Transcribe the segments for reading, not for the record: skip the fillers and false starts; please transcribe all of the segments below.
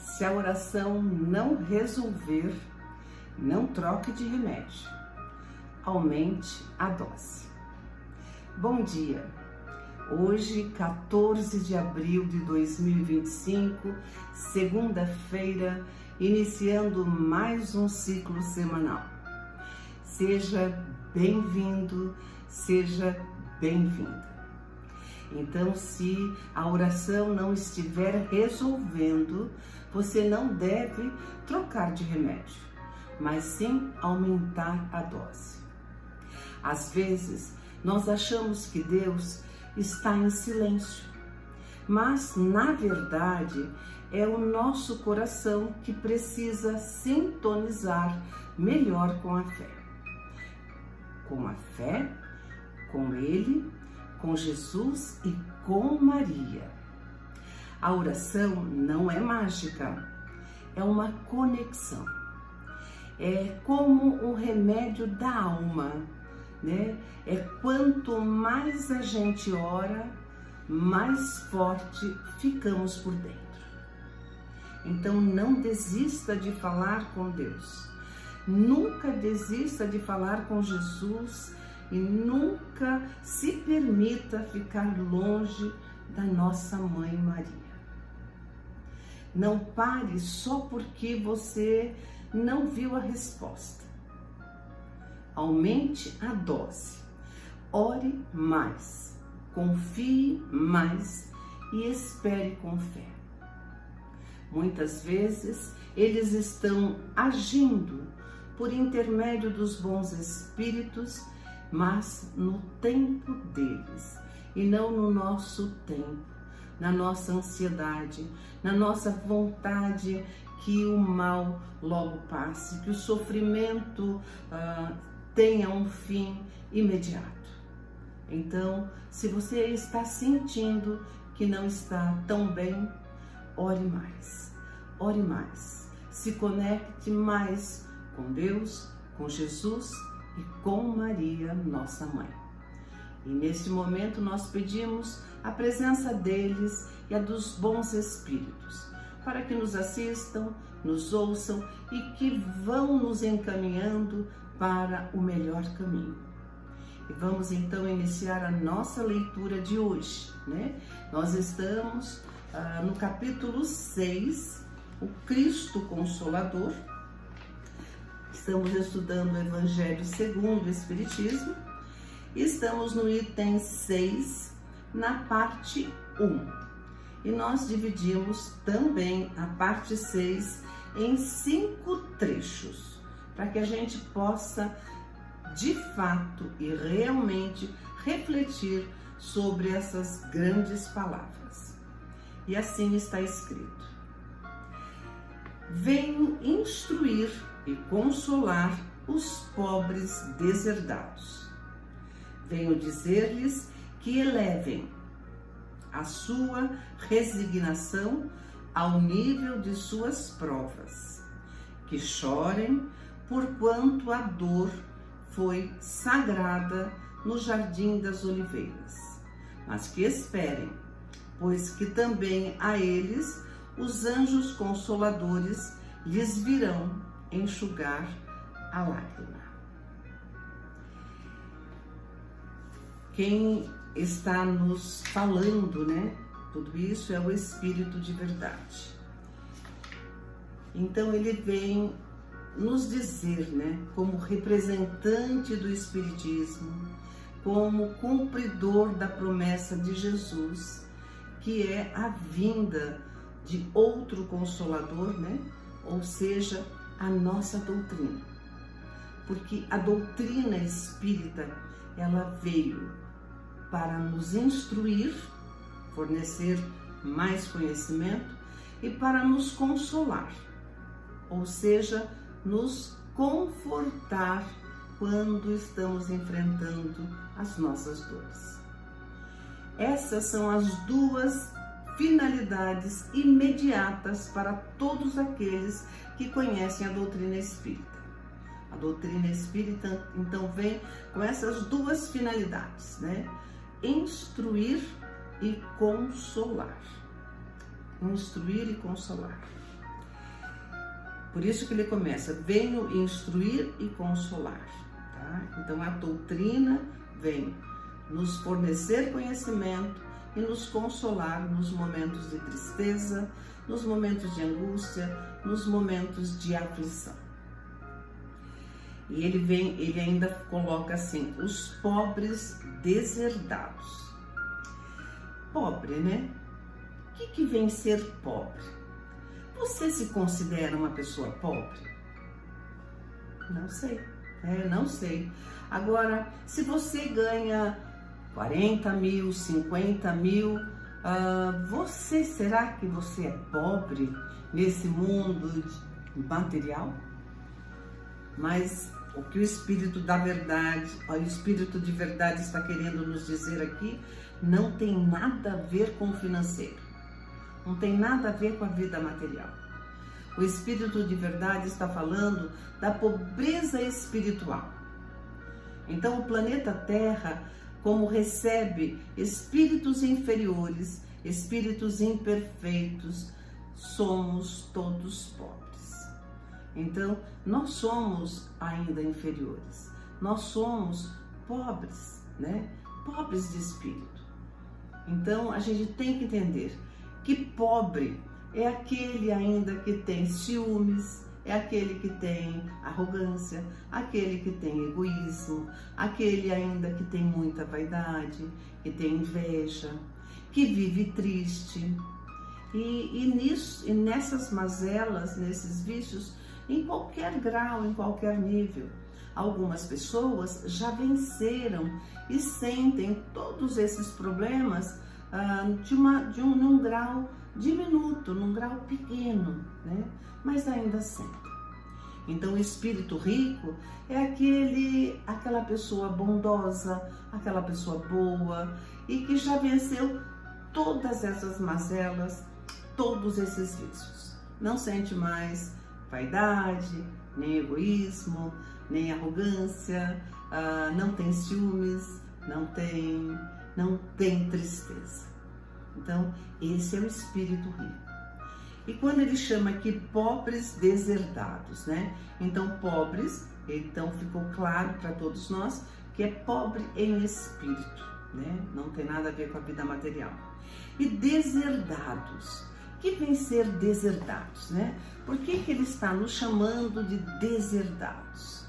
Se a oração não resolver, não troque de remédio. Aumente a dose. Bom dia! Hoje, 14 de abril de 2025, segunda-feira, iniciando mais um ciclo semanal. Seja bem-vindo, seja bem-vinda. Então, se a oração não estiver resolvendo, você não deve trocar de remédio, mas sim aumentar a dose. Às vezes, nós achamos que Deus está em silêncio, mas, na verdade, é o nosso coração que precisa sintonizar melhor com a fé. Com a fé, com Ele, com Jesus e com Maria. A oração não é mágica, é uma conexão. É como um remédio da alma, né? É quanto mais a gente ora, mais forte ficamos por dentro. Então não desista de falar com Deus. Nunca desista de falar com Jesus e nunca se permita ficar longe da nossa Mãe Maria. Não pare só porque você não viu a resposta. Aumente a dose. Ore mais. Confie mais e espere com fé. Muitas vezes eles estão agindo por intermédio dos bons espíritos, mas no tempo deles e não no nosso tempo, na nossa ansiedade, na nossa vontade que o mal logo passe, que o sofrimento tenha um fim imediato. Então, se você está sentindo que não está tão bem, ore mais, se conecte mais com Deus, com Jesus e com Maria, nossa Mãe. E neste momento nós pedimos a presença deles e a dos bons espíritos, para que nos assistam, nos ouçam e que vão nos encaminhando para o melhor caminho. E vamos então iniciar a nossa leitura de hoje, né? Nós estamos no capítulo 6, o Cristo Consolador. Estamos estudando o Evangelho segundo o Espiritismo e estamos no item 6, na parte 1. E nós dividimos também a parte 6 em 5 trechos, para que a gente possa, de fato e realmente, refletir sobre essas grandes palavras. E assim está escrito: venho instruir e consolar os pobres deserdados. Venho dizer-lhes que elevem a sua resignação ao nível de suas provas, que chorem porquanto a dor foi sagrada no jardim das oliveiras, mas que esperem, pois que também a eles os anjos consoladores lhes virão enxugar a lágrima. Quem está nos falando, né? Tudo isso é o Espírito de verdade. Então ele vem nos dizer, né? Como representante do Espiritismo, como cumpridor da promessa de Jesus, que é a vinda de outro Consolador, né? Ou seja, a nossa doutrina. Porque a doutrina espírita, ela veio para nos instruir, fornecer mais conhecimento e para nos consolar, ou seja, nos confortar quando estamos enfrentando as nossas dores. Essas são as duas finalidades imediatas para todos aqueles que conhecem a doutrina espírita. A doutrina espírita, então, vem com essas duas finalidades, né? Instruir e consolar. Instruir e consolar. Por isso que ele começa, venho instruir e consolar. Tá? Então a doutrina vem nos fornecer conhecimento e nos consolar nos momentos de tristeza, nos momentos de angústia, nos momentos de aflição. E ele ainda coloca assim, os pobres deserdados. Pobre, né? O que vem ser pobre? Você se considera uma pessoa pobre? Não sei, não sei. Agora, se você ganha 40 mil, 50 mil, será que você é pobre nesse mundo material? Mas o que o Espírito da Verdade, o Espírito de Verdade está querendo nos dizer aqui, não tem nada a ver com o financeiro. Não tem nada a ver com a vida material. O Espírito de Verdade está falando da pobreza espiritual. Então, o planeta Terra, como recebe espíritos inferiores, espíritos imperfeitos, somos todos pobres. Então, nós somos ainda inferiores. Nós somos pobres, né? Pobres de espírito. Então, a gente tem que entender que pobre é aquele ainda que tem ciúmes, é aquele que tem arrogância, aquele que tem egoísmo, aquele ainda que tem muita vaidade, que tem inveja, que vive triste. E nessas mazelas, nesses vícios, em qualquer grau, em qualquer nível, algumas pessoas já venceram e sentem todos esses problemas num grau diminuto, num grau pequeno, né? Mas ainda sentem. Então, o espírito rico é aquela pessoa bondosa, aquela pessoa boa e que já venceu todas essas mazelas, todos esses vícios. Não sente mais vaidade, nem egoísmo, nem arrogância, não tem ciúmes, não tem tristeza. Então, esse é o espírito rico. E quando ele chama aqui pobres deserdados, né? Então, pobres, então ficou claro para todos nós que é pobre em espírito, né? Não tem nada a ver com a vida material. E deserdados. O que vem ser deserdados, né? Por que ele está nos chamando de deserdados?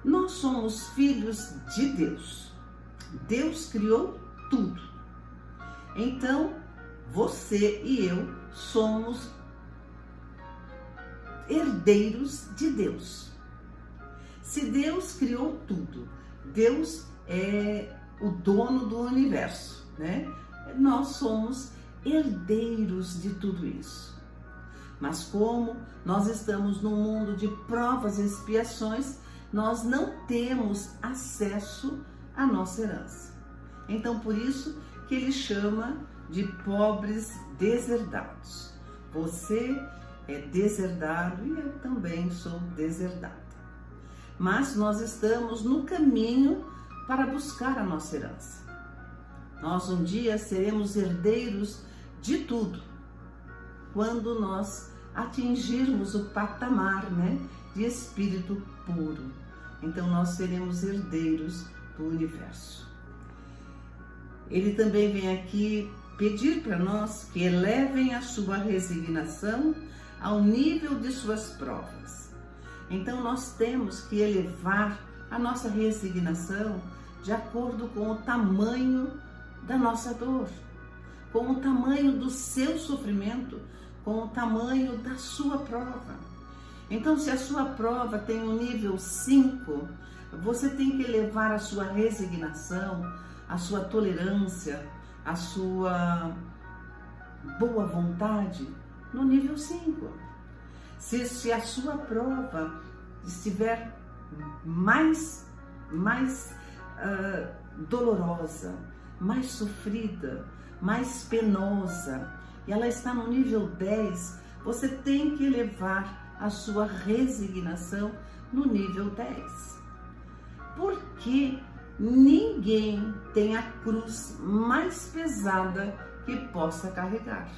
Nós somos filhos de Deus. Deus criou tudo. Então, você e eu somos herdeiros de Deus. Se Deus criou tudo, Deus é o dono do universo, né? Nós somos herdeiros de tudo isso. Mas como nós estamos num mundo de provas e expiações, nós não temos acesso à nossa herança. Então, por isso que ele chama de pobres deserdados. Você é deserdado e eu também sou deserdada. Mas nós estamos no caminho para buscar a nossa herança. Nós um dia seremos herdeiros de tudo, quando nós atingirmos o patamar, né, de espírito puro. Então nós seremos herdeiros do universo. Ele também vem aqui pedir para nós que elevem a sua resignação ao nível de suas provas. Então nós temos que elevar a nossa resignação de acordo com o tamanho da nossa dor, com o tamanho do seu sofrimento, com o tamanho da sua prova. Então, se a sua prova tem um nível 5, você tem que elevar a sua resignação, a sua tolerância, a sua boa vontade no nível 5. Se a sua prova estiver mais dolorosa, mais sofrida, mais penosa, e ela está no nível 10, você tem que elevar a sua resignação no nível 10. Porque ninguém tem a cruz mais pesada que possa carregar.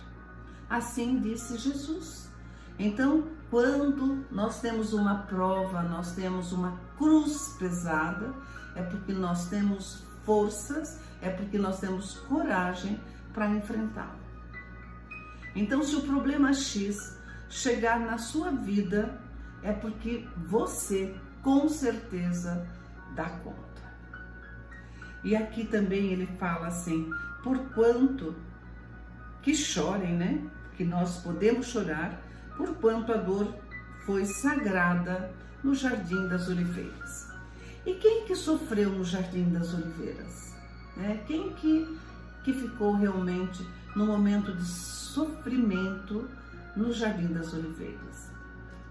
Assim disse Jesus. Então, quando nós temos uma prova, nós temos uma cruz pesada, é porque nós temos forças, é porque nós temos coragem para enfrentá-lo. Então, se o problema X chegar na sua vida, é porque você, com certeza, dá conta. E aqui também ele fala assim, porquanto que chorem, né? Que nós podemos chorar, porquanto a dor foi sagrada no Jardim das Oliveiras. E quem que sofreu no Jardim das Oliveiras? Quem que ficou realmente no momento de sofrimento no Jardim das Oliveiras?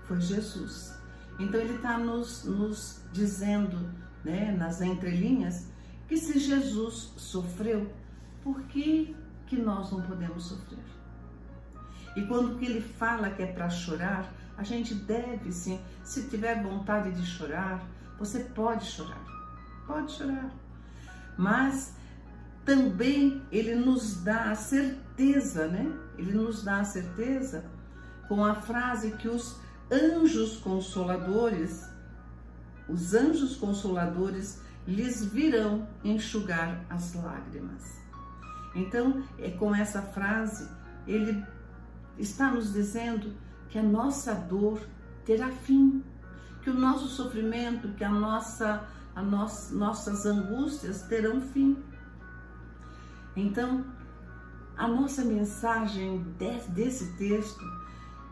Foi Jesus. Então ele está nos dizendo, né, nas entrelinhas, que se Jesus sofreu, por que nós não podemos sofrer? E quando ele fala que é para chorar, a gente deve sim, se tiver vontade de chorar, você pode chorar, mas também ele nos dá a certeza, né? Ele nos dá a certeza com a frase que os anjos consoladores lhes virão enxugar as lágrimas. Então, com essa frase, ele está nos dizendo que a nossa dor terá fim, que o nosso sofrimento, que nossas angústias terão fim. Então, a nossa mensagem desse texto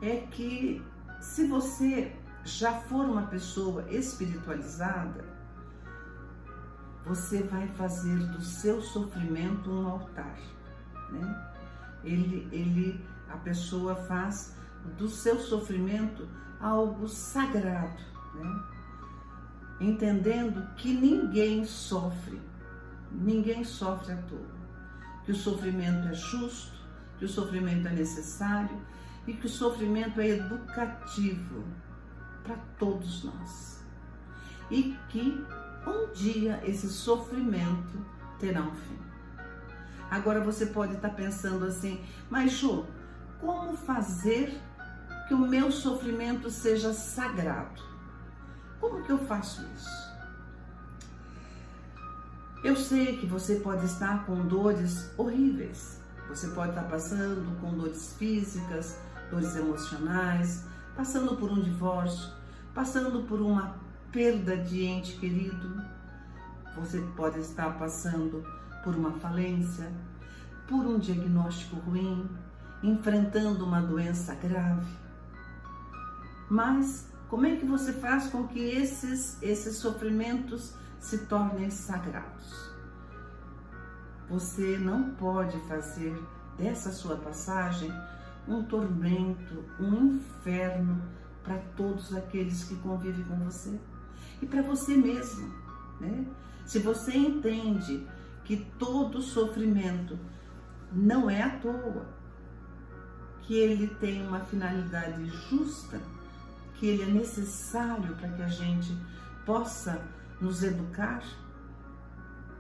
é que se você já for uma pessoa espiritualizada, você vai fazer do seu sofrimento um altar, né? A pessoa faz do seu sofrimento algo sagrado, né? Entendendo que ninguém sofre à toa, que o sofrimento é justo, que o sofrimento é necessário e que o sofrimento é educativo para todos nós. E que um dia esse sofrimento terá um fim. Agora você pode estar pensando assim, mas Ju, como fazer que o meu sofrimento seja sagrado? Como que eu faço isso? Eu sei que você pode estar com dores horríveis. Você pode estar passando com dores físicas, dores emocionais, passando por um divórcio, passando por uma perda de ente querido. Você pode estar passando por uma falência, por um diagnóstico ruim, enfrentando uma doença grave. Mas como é que você faz com que esses sofrimentos se tornem sagrados? Você não pode fazer dessa sua passagem um tormento, um inferno para todos aqueles que convivem com você e para você mesmo, né? Se você entende que todo sofrimento não é à toa, que ele tem uma finalidade justa, que ele é necessário para que a gente possa nos educar,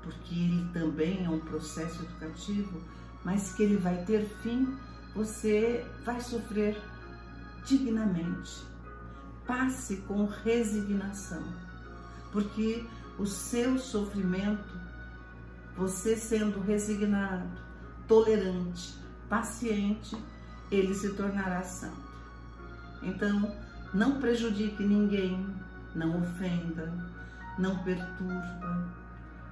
porque ele também é um processo educativo, mas que ele vai ter fim, você vai sofrer dignamente. Passe com resignação, porque o seu sofrimento, você sendo resignado, tolerante, paciente, ele se tornará santo. Então, não prejudique ninguém, não ofenda, não perturba,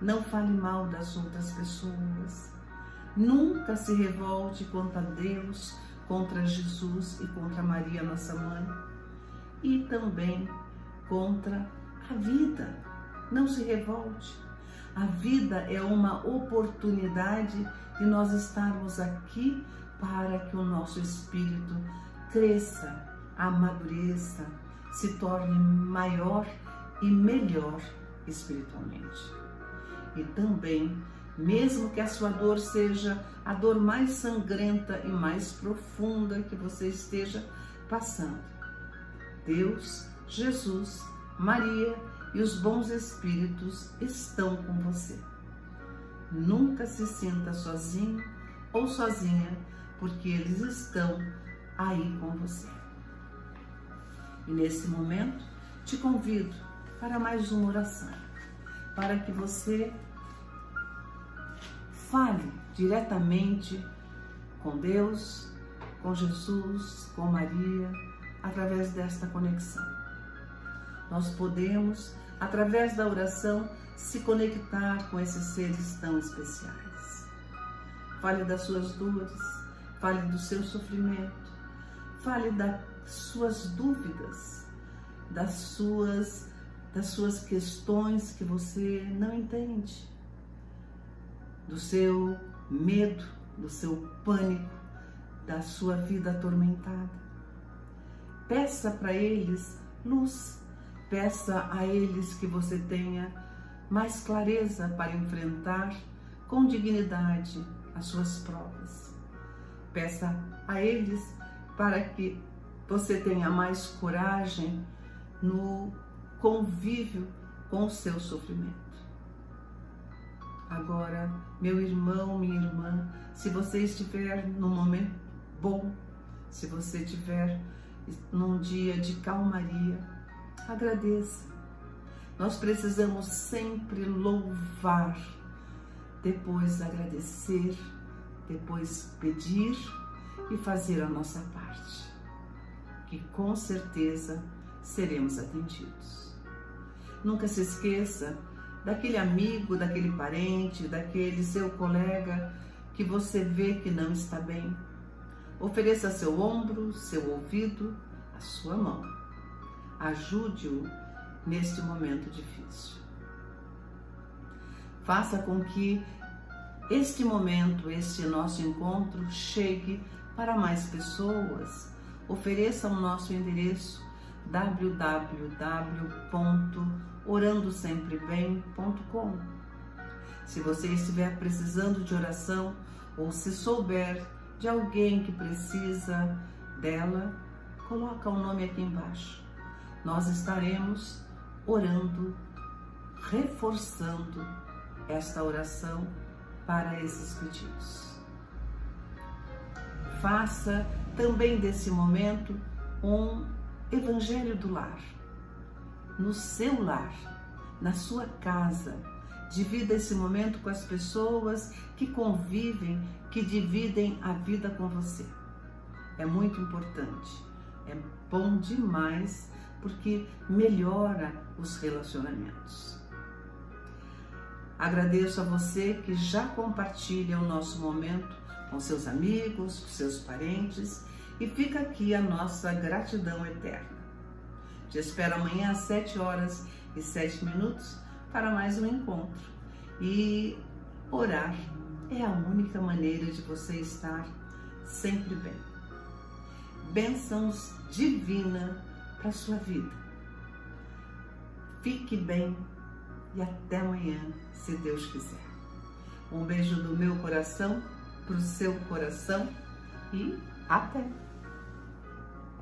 não fale mal das outras pessoas. Nunca se revolte contra Deus, contra Jesus e contra Maria, nossa mãe. E também contra a vida. Não se revolte. A vida é uma oportunidade de nós estarmos aqui para que o nosso espírito cresça, amadureça, se torne maior e melhor espiritualmente. E também, mesmo que a sua dor seja a dor mais sangrenta e mais profunda que você esteja passando, Deus, Jesus, Maria e os bons espíritos estão com você. Nunca se sinta sozinho ou sozinha, porque eles estão aí com você. E nesse momento, te convido para mais uma oração, para que você fale diretamente com Deus, com Jesus, com Maria, através desta conexão. Nós podemos, através da oração, se conectar com esses seres tão especiais. Fale das suas dores, fale do seu sofrimento, fale das suas dúvidas, das suas questões que você não entende, do seu medo, do seu pânico, da sua vida atormentada. Peça para eles luz, peça a eles que você tenha mais clareza para enfrentar com dignidade as suas provas. Peça a eles para que você tenha mais coragem no convívio com o seu sofrimento. Agora, meu irmão, minha irmã, se você estiver num momento bom, se você estiver num dia de calmaria, agradeça. Nós precisamos sempre louvar, depois agradecer, depois pedir e fazer a nossa parte, que com certeza seremos atendidos. Nunca se esqueça daquele amigo, daquele parente, daquele seu colega que você vê que não está bem. Ofereça seu ombro, seu ouvido, a sua mão. Ajude-o neste momento difícil. Faça com que este momento, este nosso encontro chegue para mais pessoas. Ofereça o nosso endereço www.orandosemprebem.com. Se você estiver precisando de oração ou se souber de alguém que precisa dela, coloca o nome aqui embaixo. Nós estaremos orando, reforçando esta oração para esses pedidos. Faça também desse momento um Evangelho do Lar. No seu lar, na sua casa, divida esse momento com as pessoas que convivem, que dividem a vida com você. É muito importante, é bom demais, porque melhora os relacionamentos. Agradeço a você que já compartilha o nosso momento com seus amigos, com seus parentes, e fica aqui a nossa gratidão eterna. Te espero amanhã às 7h07 para mais um encontro. E orar é a única maneira de você estar sempre bem. Bênçãos divinas para a sua vida. Fique bem e até amanhã, se Deus quiser. Um beijo do meu coração para o seu coração e até!